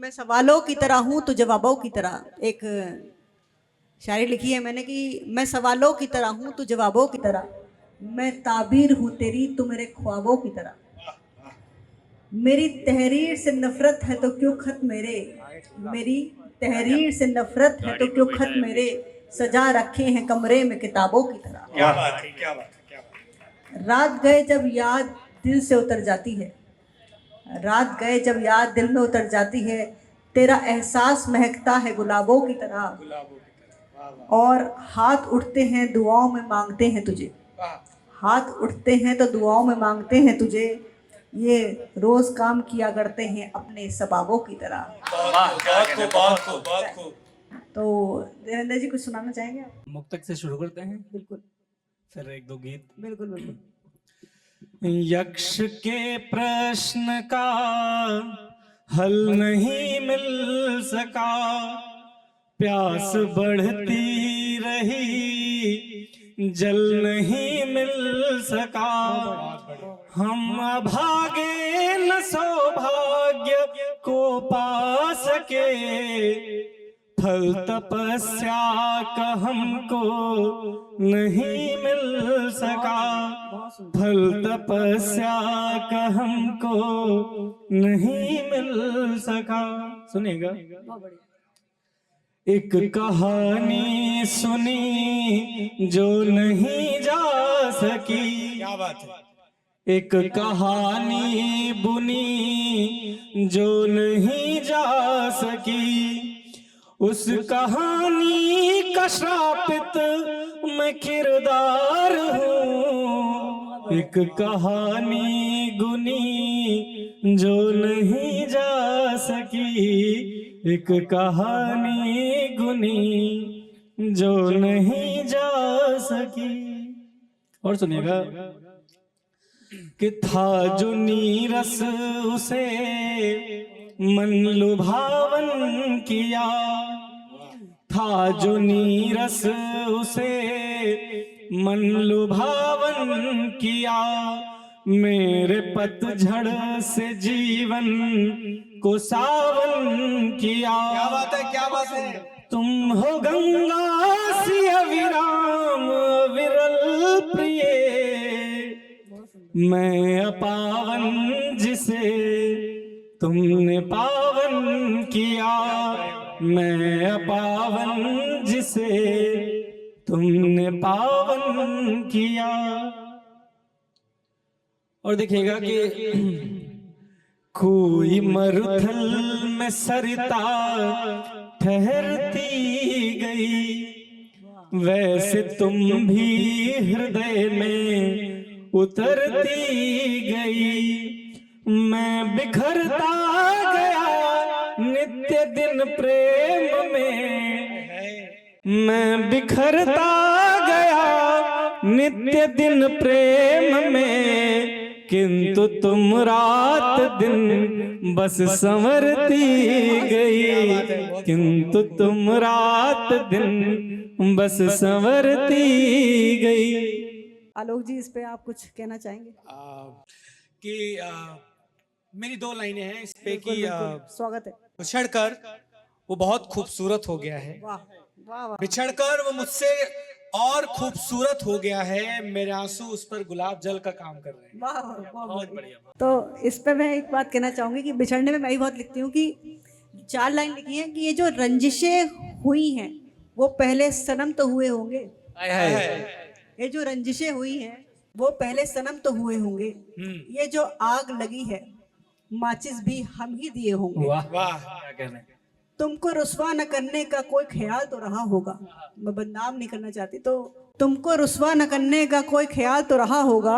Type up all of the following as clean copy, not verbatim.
मैं सवालों की तरह हूँ तो जवाबों की तरह। एक शायरी लिखी है मैंने कि मैं सवालों की तरह हूँ तो जवाबों की तरह, मैं ताबीर हूँ तेरी तो मेरे ख्वाबों की तरह। मेरी तहरीर से नफरत है तो क्यों खत मेरे, मेरी तहरीर से नफरत है तो क्यों खत मेरे, सजा रखे हैं कमरे में किताबों की तरह। क्या बात है, क्या बात है, क्या बात है। रात गए जब याद दिल से उतर जाती है, रात गए जब याद दिल में उतर जाती है, तेरा एहसास महकता है गुलाबों की तरह। गुलाबों की तरह। वाह वाह और हाथ उठते हैं दुआओं में मांगते हैं तुझे, वाह। हाथ उठते हैं तो दुआओं में मांगते हैं तुझे, ये रोज काम किया करते हैं अपने सबाबों की तरह। बहुत खूब। तो देवेंद्र जी कुछ सुनाना चाहेंगे आप? मुक्तक से शुरू करते हैं, बिल्कुल फिर एक दो गीत। बिल्कुल बिल्कुल। यक्ष के प्रश्न का हल नहीं मिल सका, प्यास बढ़ती रही जल नहीं मिल सका। हम अभागे न सौभाग्य को पा सके, फल तपस्या का हमको नहीं मिल सका, फल तपस्या का हमको नहीं मिल सका। सुनिएगा, एक कहानी सुनी जो नहीं जा सकी, क्या बात है। एक कहानी बुनी जो नहीं जा सकी, उस कहानी का श्रापित मैं किरदार हूँ। एक कहानी गुनी जो नहीं जा सकी, एक कहानी गुनी जो नहीं जा सकी। और सुनिएगा कि था जो नीरस उसे मन लुभावन किया, था जो नीरस उसे मन लुभावन किया, मेरे पतझड़ से जीवन को सावन किया। क्या बात है, क्या बात है। तुम हो गंगा सी अविराम विरल प्रिय, मैं अपावन जिसे तुमने पावन किया, मैं अपावन जिसे तुमने पावन किया। और देखिएगा कि कोई मरुथल में सरिता ठहरती गई, वैसे तुम भी हृदय में उतरती गई। मैं बिखरता गया नित्य दिन प्रेम में, मैं बिखरता गया नित्य दिन प्रेम में, किंतु तुम रात दिन बस संवरती गई, किंतु तुम रात दिन बस संवरती गई। आलोक जी इस पे आप कुछ कहना चाहेंगे? कि मेरी दो लाइनें हैं इस पे कि स्वागत है। बिछड़कर वो बहुत खूबसूरत हो गया है, वाह वाह वाह। बिछड़कर वो मुझसे और खूबसूरत हो गया है, मेरे आंसू उस पर गुलाब जल का काम कर रहे हैं। वाह बहुत बढ़िया। तो इस पे मैं एक बात कहना चाहूंगी कि बिछड़ने में मैं भी बहुत लिखती हूँ कि 4 लाइन लिखी है कि ये जो रंजिशें हुई हैं वो पहले सनम तो हुए होंगे, ये जो रंजिशें हुई हैं वो पहले सनम तो हुए होंगे, ये जो आग लगी है माचिस भी हम ही दिए होंगे। वाह वाह। क्या कहना है। तुमको रुस्वा न करने का कोई ख्याल तो रहा होगा, मैं बदनाम नहीं करना चाहती, तो तुमको रुस्वा न करने का कोई ख्याल तो रहा होगा,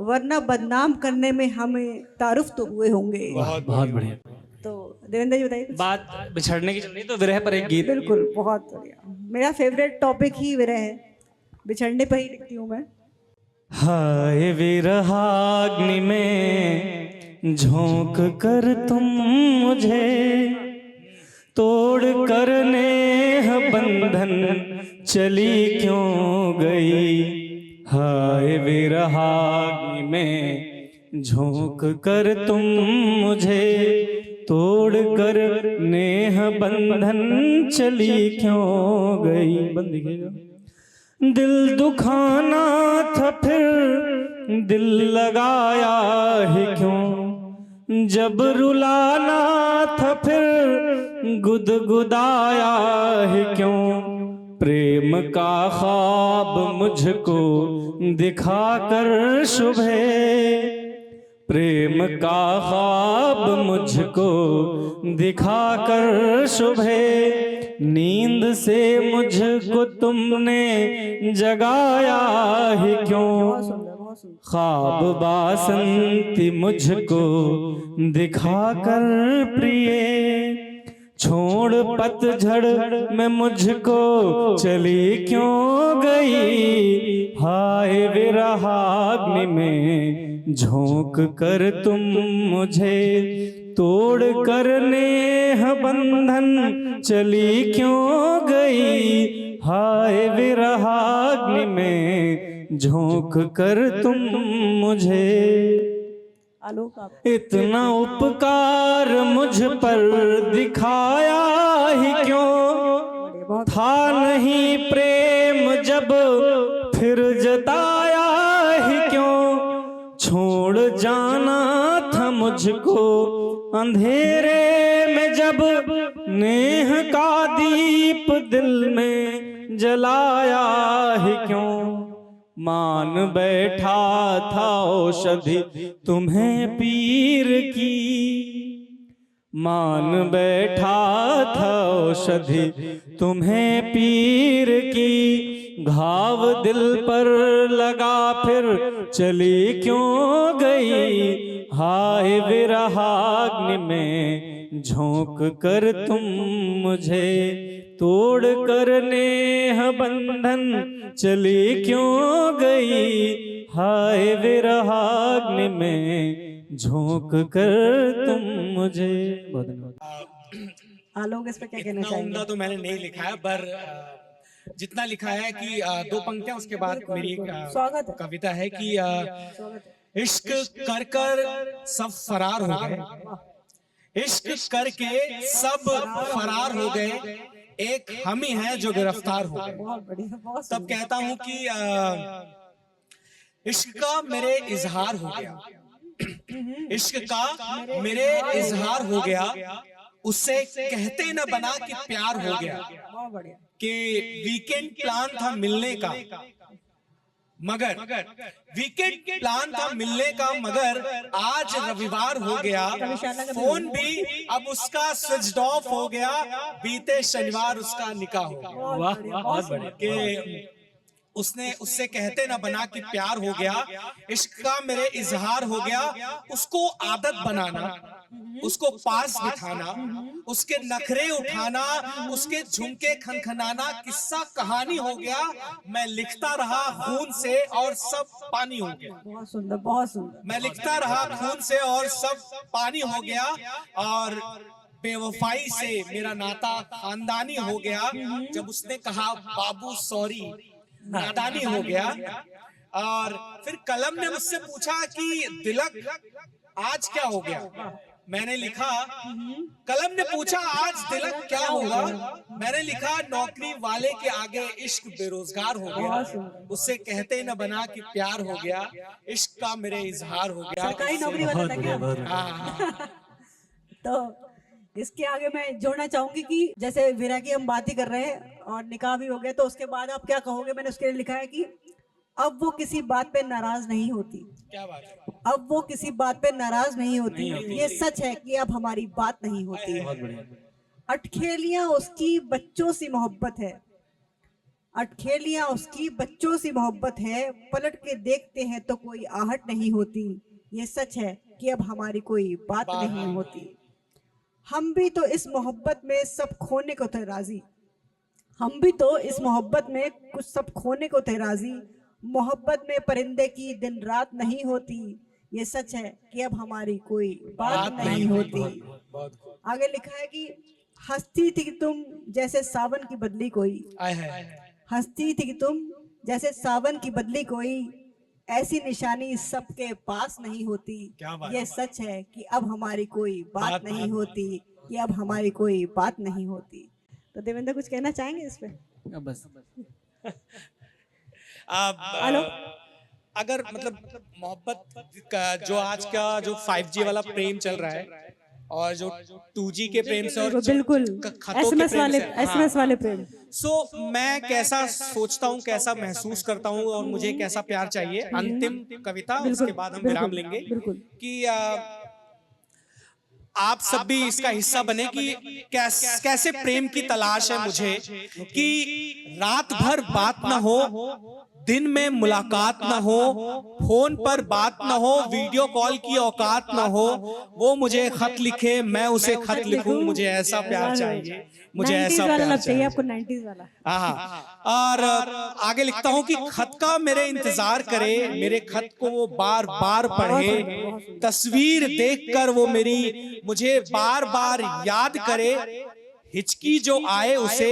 वरना बदनाम करने में हमें तारुफ तो हुए होंगे। बहुत बढ़िया। तो देवेंद्र जी बताइए कुछ। बात बिछड़ने की चल रही तो विरह पर एक गीत। बिल्कुल बहुत बढ़िया, मेरा फेवरेट टॉपिक ही विरह है, बिछड़ने पर ही लिखती हूँ मैं। हाय विरहाग्नि में झोंक कर तुम मुझे, तोड़ कर नेह बंधन चली क्यों गई। हाय विरहाग्नि में झोंक कर तुम मुझे, तोड़ कर नेह बंधन चली क्यों गई। बंद दिखेगा। दिल दुखाना था फिर दिल लगाया है क्यों, जब रुलाना था फिर गुदगुदाया है क्यों। प्रेम का ख्वाब मुझको दिखाकर शुभे, प्रेम का ख्वाब मुझको दिखाकर शुभे। नींद से मुझको तुमने जगाया है क्यों, ख्वाब बासंती मुझको दिखाकर प्रिय। छोड़ पतझड़ में मुझको चली क्यों गई, हाय विरहाग्नि में झोंक कर तुम मुझे। तोड़ कर नेह बंधन चली क्यों गई, हाय विरहाग्नि में झोंक कर तुम मुझे। इतना उपकार मुझ पर दिखाया ही क्यों, था नहीं प्रेम जब फिर जताया ही क्यों। छोड़ जाना था मुझको अंधेरे में जब, नेह का दीप दिल में जलाया ही क्यों। मान बैठा था औषधि तुम्हें पीर की, मान बैठा था औषधि तुम्हें पीर की। घाव दिल पर लगा फिर चली क्यों गई, हाय विरहाग्नि में झोंक कर तुम मुझे। तोड़ कर नेह बंधन चली क्यों गई, हाय विरहाग्नि में झोंक कर तुम मुझे। बहुत धन्यवाद। आलोक इस पे क्या कहना इतना चाहेंगे? उम्दा तो मैंने नहीं लिखा है, पर जितना लिखा है कि दो पंक्तियां उसके बाद मेरी एक स्वागत है। कविता है कि इश्क कर कर सब फरार हो गए, इश्क करके सब फरार हो गए, एक हम ही हैं जो गिरफ्तार हो गए। बहुत बढ़िया, बहुत तब कहता हूं कि इश्क का मेरे इजहार हो गया, इश्क का मेरे इजहार हो गया, उससे कहते न बना कि प्यार हो गया। बहुत बढ़िया। कि वीकेंड प्लान था मिलने का, मगर वीकेंड प्लान था मिलने का, मगर आज रविवार हो गया, फोन भी अब उसका स्विच ऑफ हो गया, बीते शनिवार उसका निकाह हो गया। वाह, बहुत बढ़िया। कि उसने उससे कहते ना बना कि प्यार हो गया, इश्क का मेरे इजहार हो गया, उसको आदत बनाना, उसको पास बिठाना, उसके नखरे उठाना, उसके झुमके खनखनाना किस्सा कहानी हो गया। मैं लिखता रहा खून से और सब पानी हो गया, बहुत सुंदर, बहुत सुंदर। मैं लिखता रहा खून से और सब पानी हो गया, और बेवफाई से मेरा नाता खानदानी हो गया। जब उसने कहा बाबू सॉरी, नादानी हो गया। और फिर कलम ने मुझसे पूछा कि तिलक आज क्या हो गया। मैंने लिखा, कलम ने पूछा आज तिलक क्या होगा। मैंने लिखा नौकरी वाले के आगे इश्क बेरोजगार हो गया, उससे कहते न बना कि प्यार हो गया, इश्क का मेरे इजहार हो गया। सरकारी नौकरी वाला था क्या? हाँ। तो इसके आगे मैं जोड़ना चाहूंगी कि जैसे विरह की हम बात ही कर रहे हैं और निकाह भी हो गया, तो उसके बाद आप क्या कहोगे? मैंने उसके लिए लिखा है कि अब वो किसी बात पे नाराज नहीं होती। क्या बात है। अब वो किसी बात पे नाराज नहीं होती, ये सच है कि अब हमारी बात नहीं होती। अटखेलियां उसकी बच्चों सी मोहब्बत है, अटखेलियां उसकी बच्चों सी मोहब्बत है, पलट के देखते हैं तो कोई आहट नहीं होती। ये सच है कि अब हमारी कोई बात नहीं होती। हम भी तो इस मोहब्बत में सब खोने को थे राजी, हम भी तो इस मोहब्बत में कुछ सब खोने को थे राजी। मोहब्बत में परिंदे की दिन रात नहीं होती, ये सच है कि अब हमारी कोई बात नहीं होती। आगे लिखा है कि हंसती थी तुम जैसे सावन की बदली कोई, हंसती थी तुम जैसे सावन की बदली कोई, ऐसी निशानी सबके पास नहीं होती। क्या बात ये सच है कि अब हमारी कोई बात नहीं होती, कि अब हमारी कोई बात नहीं होती। तो देवेंद्र कुछ कहना चाहेंगे इस पे? बस हेलो। अगर मतलब मोहब्बत का जो आज का जो 5G वाला प्रेम चल रहा है और जो 2G के प्रेम से और बिल्कुल खतों के एसएमएस प्रेम वाले से, हाँ। एसएमएस वाले प्रेम। मैं कैसा सोचता हूँ, कैसा महसूस करता हूँ और मुझे कैसा प्यार चाहिए, अंतिम कविता, उसके बाद हम विराम लेंगे बिल्कुल। कि आप सब भी इसका हिस्सा बने कि कैसे प्रेम की तलाश है मुझे, कि रात भर बात ना हो, दिन में मुलाकात ना हो, फोन पर बात ना हो, वीडियो कॉल की औकात ना हो, वो मुझे खत लिखे, मैं उसे खत लिखूं, मुझे ऐसा प्यार चाहिए, मुझे ऐसा प्यार चाहिए आपको 90s वाला। हाँ। और आगे लिखता हूँ कि खत का मेरे इंतजार करे, मेरे खत को वो बार बार पढ़े, तस्वीर देखकर वो मेरी मुझे बार बार याद करे, हिचकी जो आए उसे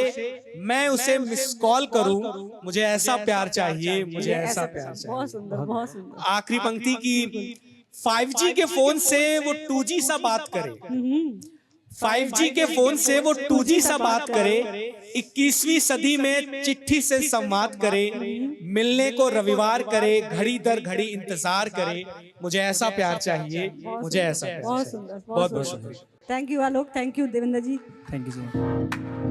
मैं उसे मिस कॉल करूं, मुझे ऐसा प्यार चाहिए, मुझे ऐसा प्यार चाहिए। बहुत सुंदर, बहुत सुंदर। आखिरी पंक्ति की 5G के फोन से वो 2G सा बात करे, 5G के फोन से वो 2G सा बात करे, 21वीं सदी में चिट्ठी से संवाद करे, मिलने को रविवार करे, घड़ी दर घड़ी इंतजार करे, मुझे ऐसा प्यार चाहिए, मुझे ऐसा प्यार बहुत चाहिए। सुंदर, बहुत बहुत शुक्रिया। Thank you Alok, thank you Devendra ji. Thank you so much.